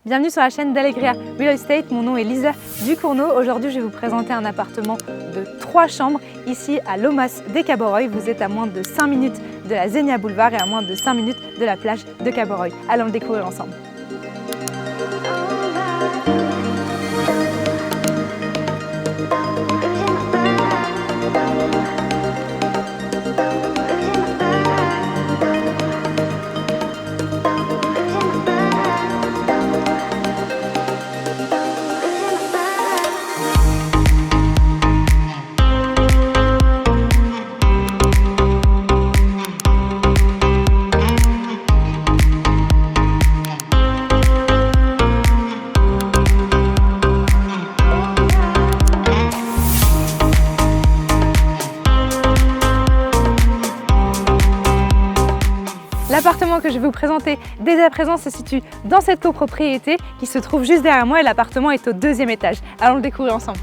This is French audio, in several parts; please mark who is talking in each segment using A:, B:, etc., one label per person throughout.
A: Bienvenue sur la chaîne d'Allegria Real Estate, mon nom est Lisa Ducournau. Aujourd'hui, je vais vous présenter un appartement de 3 chambres ici à Lomas des Caboroy. Vous êtes à moins de 5 minutes de la Zénia Boulevard et à moins de 5 minutes de la plage de Caboroy. Allons le découvrir ensemble. L'appartement que je vais vous présenter dès à présent se situe dans cette copropriété qui se trouve juste derrière moi et l'appartement est au 2e étage. Allons le découvrir ensemble.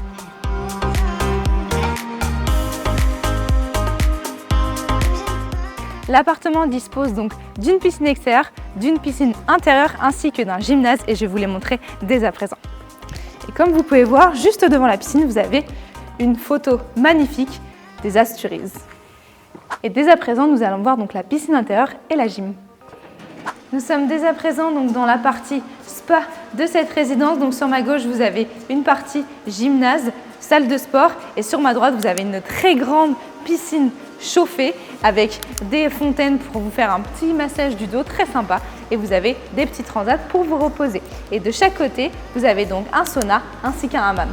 A: L'appartement dispose donc d'une piscine extérieure, d'une piscine intérieure ainsi que d'un gymnase et je vais vous les montrer dès à présent. Et comme vous pouvez voir, juste devant la piscine, vous avez une photo magnifique des Asturias. Et dès à présent, nous allons voir donc la piscine intérieure et la gym. Nous sommes dès à présent donc dans la partie spa de cette résidence. Donc sur ma gauche, vous avez une partie gymnase, salle de sport et sur ma droite, vous avez une très grande piscine chauffée avec des fontaines pour vous faire un petit massage du dos très sympa et vous avez des petits transats pour vous reposer. Et de chaque côté, vous avez donc un sauna ainsi qu'un hammam.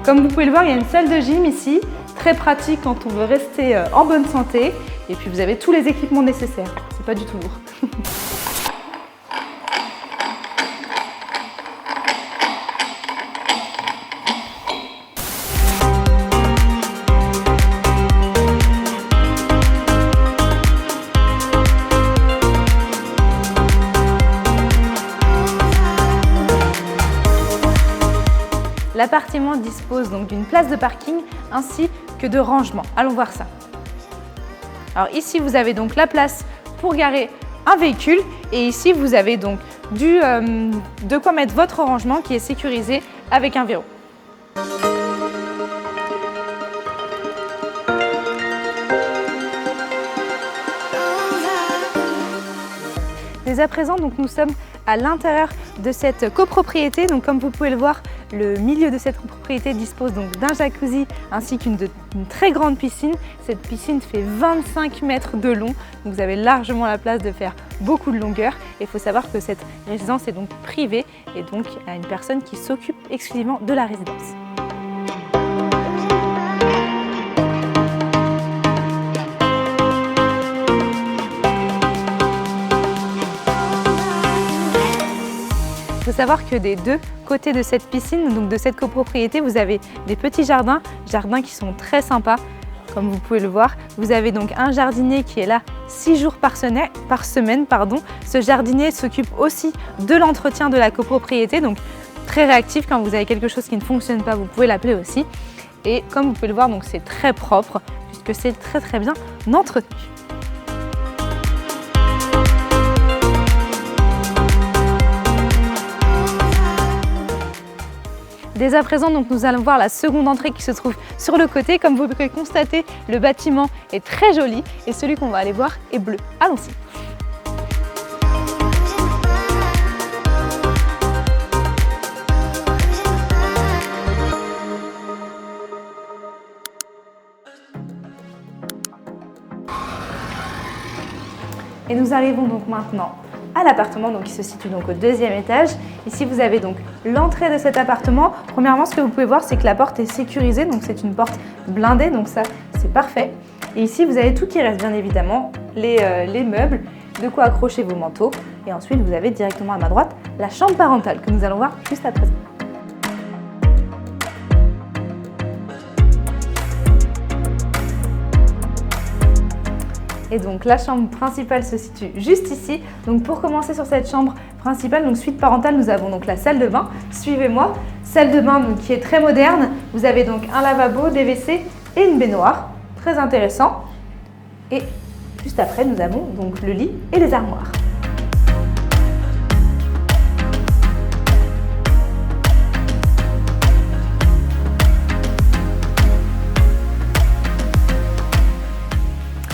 A: Comme vous pouvez le voir, il y a une salle de gym ici, très pratique quand on veut rester en bonne santé. Et puis vous avez tous les équipements nécessaires, c'est pas du tout lourd. L'appartement dispose donc d'une place de parking ainsi que de rangement. Allons voir ça. Alors ici, vous avez donc la place pour garer un véhicule et ici, vous avez donc de quoi mettre votre rangement qui est sécurisé avec un verrou. Dès à présent, donc, nous sommes à l'intérieur de cette copropriété. Donc, comme vous pouvez le voir, le milieu de cette copropriété dispose donc d'un jacuzzi ainsi qu'une très grande piscine. Cette piscine fait 25 mètres de long, donc vous avez largement la place de faire beaucoup de longueur. Et il faut savoir que cette résidence est donc privée et donc il y a une personne qui s'occupe exclusivement de la résidence. Il faut savoir que des deux côtés de cette piscine, donc de cette copropriété, vous avez des petits jardins qui sont très sympas, comme vous pouvez le voir. Vous avez donc un jardinier qui est là 6 jours par semaine. Ce jardinier s'occupe aussi de l'entretien de la copropriété, donc très réactif. Quand vous avez quelque chose qui ne fonctionne pas, vous pouvez l'appeler aussi. Et comme vous pouvez le voir, donc c'est très propre puisque c'est très bien entretenu. Dès à présent, donc, nous allons voir la seconde entrée qui se trouve sur le côté. Comme vous pouvez constater, le bâtiment est très joli et celui qu'on va aller voir est bleu. Allons-y. Et nous arrivons donc maintenant à l'appartement qui se situe donc au 2e étage. Ici, vous avez donc l'entrée de cet appartement. Premièrement, ce que vous pouvez voir, c'est que la porte est sécurisée, donc c'est une porte blindée, donc ça, c'est parfait. Et ici, vous avez tout qui reste, bien évidemment, les meubles, de quoi accrocher vos manteaux. Et ensuite, vous avez directement à ma droite la chambre parentale que nous allons voir juste à présent. Et donc la chambre principale se situe juste ici. Donc pour commencer sur cette chambre principale, donc suite parentale, nous avons donc la salle de bain. Suivez-moi. Salle de bain donc, qui est très moderne. Vous avez donc un lavabo, des WC et une baignoire. Très intéressant. Et juste après, nous avons donc le lit et les armoires.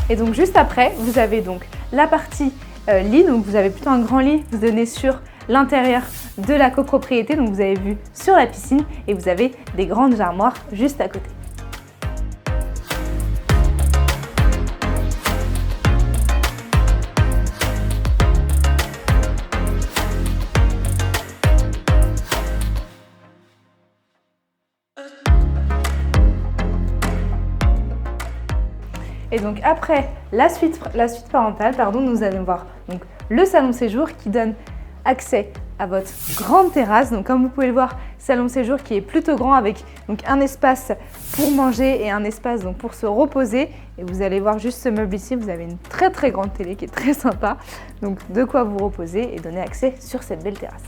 A: Et donc juste après, vous avez donc la partie lit, donc vous avez plutôt un grand lit, vous donnez sur l'intérieur de la copropriété, donc vous avez vu sur la piscine et vous avez des grandes armoires juste à côté. Et donc après la suite parentale, nous allons voir donc, le salon séjour qui donne accès à votre grande terrasse. Donc comme vous pouvez le voir, salon séjour qui est plutôt grand avec donc, un espace pour manger et un espace donc, pour se reposer. Et vous allez voir juste ce meuble ici, vous avez une très très grande télé qui est très sympa. Donc de quoi vous reposer et donner accès sur cette belle terrasse.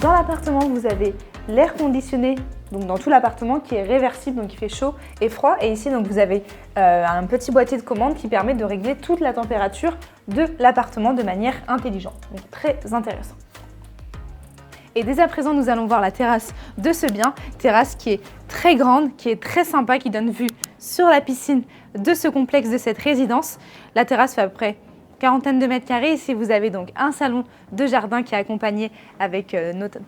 A: Dans l'appartement, vous avez l'air conditionné donc dans tout l'appartement qui est réversible, donc il fait chaud et froid. Et ici, donc, vous avez un petit boîtier de commande qui permet de régler toute la température de l'appartement de manière intelligente. Donc très intéressant. Et dès à présent, nous allons voir la terrasse de ce bien. Terrasse qui est très grande, qui est très sympa, qui donne vue sur la piscine de ce complexe, de cette résidence. La terrasse fait à peu près quarantaine de mètres carrés. Ici, vous avez donc un salon de jardin qui est accompagné avec,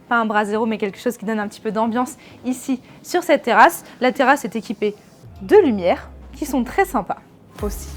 A: pas un brasero, mais quelque chose qui donne un petit peu d'ambiance ici sur cette terrasse. La terrasse est équipée de lumières qui sont très sympas aussi.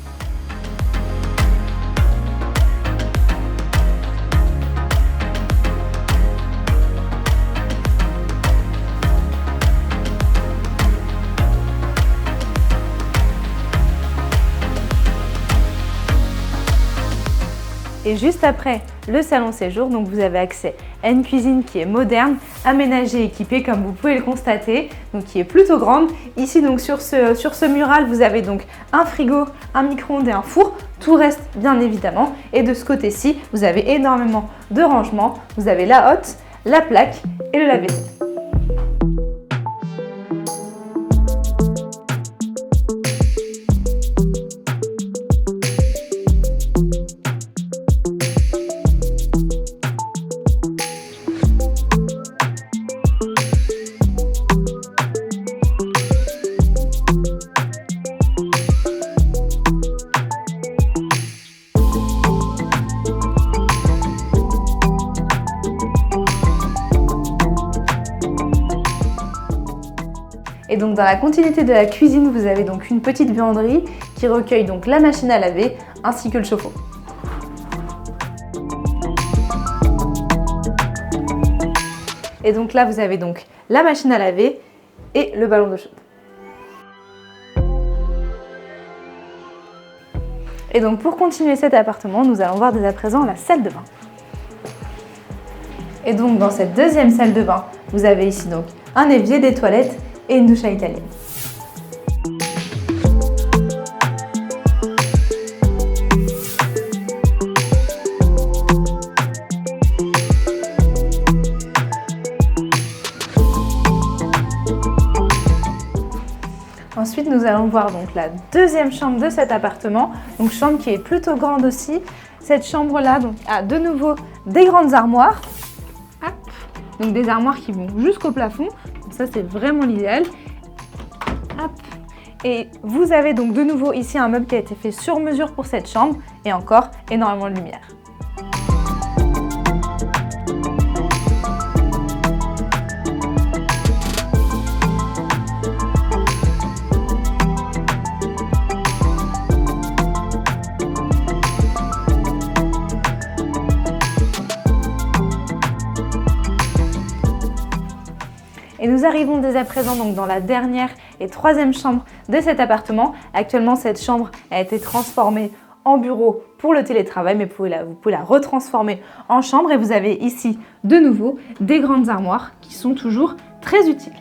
A: Et juste après le salon séjour, donc vous avez accès à une cuisine qui est moderne, aménagée, équipée comme vous pouvez le constater, donc qui est plutôt grande. Ici donc sur ce mural, vous avez donc un frigo, un micro-ondes et un four. Tout reste bien évidemment. Et de ce côté-ci, vous avez énormément de rangements. Vous avez la hotte, la plaque et le lave-vaisselle. Et donc dans la continuité de la cuisine, vous avez donc une petite buanderie qui recueille donc la machine à laver ainsi que le chauffe-eau. Et donc là, vous avez donc la machine à laver et le ballon d'eau chaude. Et donc pour continuer cet appartement, nous allons voir dès à présent la salle de bain. Et donc dans cette deuxième salle de bain, vous avez ici donc un évier, des toilettes et une douche à l'italienne. Ensuite, nous allons voir donc la deuxième chambre de cet appartement, donc chambre qui est plutôt grande aussi. Cette chambre-là donc a de nouveau des grandes armoires, hop, donc des armoires qui vont jusqu'au plafond. Donc ça, c'est vraiment l'idéal. Hop. Et vous avez donc de nouveau ici un meuble qui a été fait sur mesure pour cette chambre et encore énormément de lumière. Et nous arrivons dès à présent donc dans la dernière et troisième chambre de cet appartement. Actuellement, cette chambre a été transformée en bureau pour le télétravail, mais vous pouvez la retransformer en chambre. Et vous avez ici, de nouveau, des grandes armoires qui sont toujours très utiles.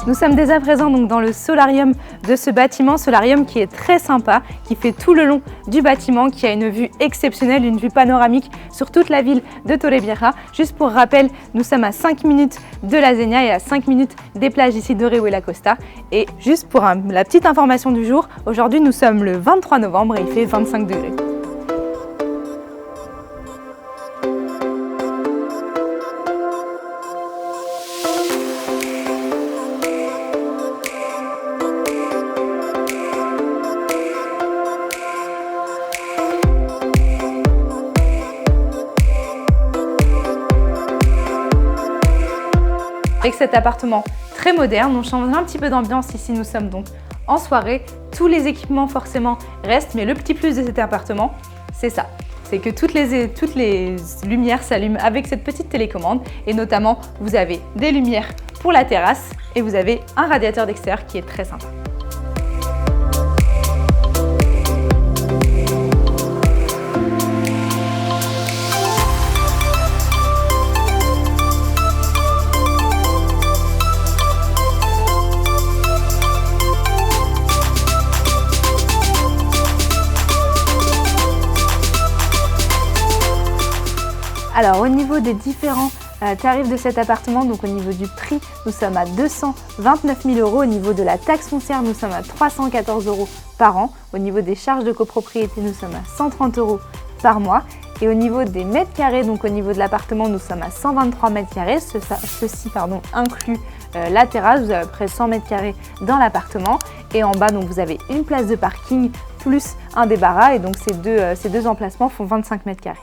A: Nous sommes dès à présent donc dans le solarium de ce bâtiment, solarium qui est très sympa, qui fait tout le long du bâtiment, qui a une vue exceptionnelle, une vue panoramique sur toute la ville de Torrevieja. Juste pour rappel, nous sommes à 5 minutes de la Zenia et à 5 minutes des plages ici d'Orihuela la Costa. Et juste pour la petite information du jour, aujourd'hui nous sommes le 23 novembre et il fait 25 degrés. Avec cet appartement très moderne, on change un petit peu d'ambiance ici, nous sommes donc en soirée. Tous les équipements forcément restent, mais le petit plus de cet appartement, c'est ça. C'est que toutes les lumières s'allument avec cette petite télécommande et notamment vous avez des lumières pour la terrasse et vous avez un radiateur d'extérieur qui est très sympa. Alors au niveau des différents tarifs de cet appartement, donc au niveau du prix, nous sommes à 229 000 €. Au niveau de la taxe foncière, nous sommes à 314 € par an. Au niveau des charges de copropriété, nous sommes à 130 € par mois. Et au niveau des mètres carrés, donc au niveau de l'appartement, nous sommes à 123 mètres carrés. Ceci inclut la terrasse, vous avez à peu près 100 mètres carrés dans l'appartement. Et en bas, donc, vous avez une place de parking plus un débarras. Et donc ces deux emplacements font 25 mètres carrés.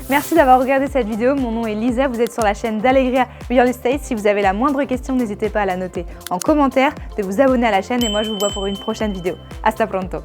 A: Merci d'avoir regardé cette vidéo, mon nom est Lisa, vous êtes sur la chaîne d'Alegria Real Estate. Si vous avez la moindre question, n'hésitez pas à la noter en commentaire, de vous abonner à la chaîne et moi je vous vois pour une prochaine vidéo. Hasta pronto!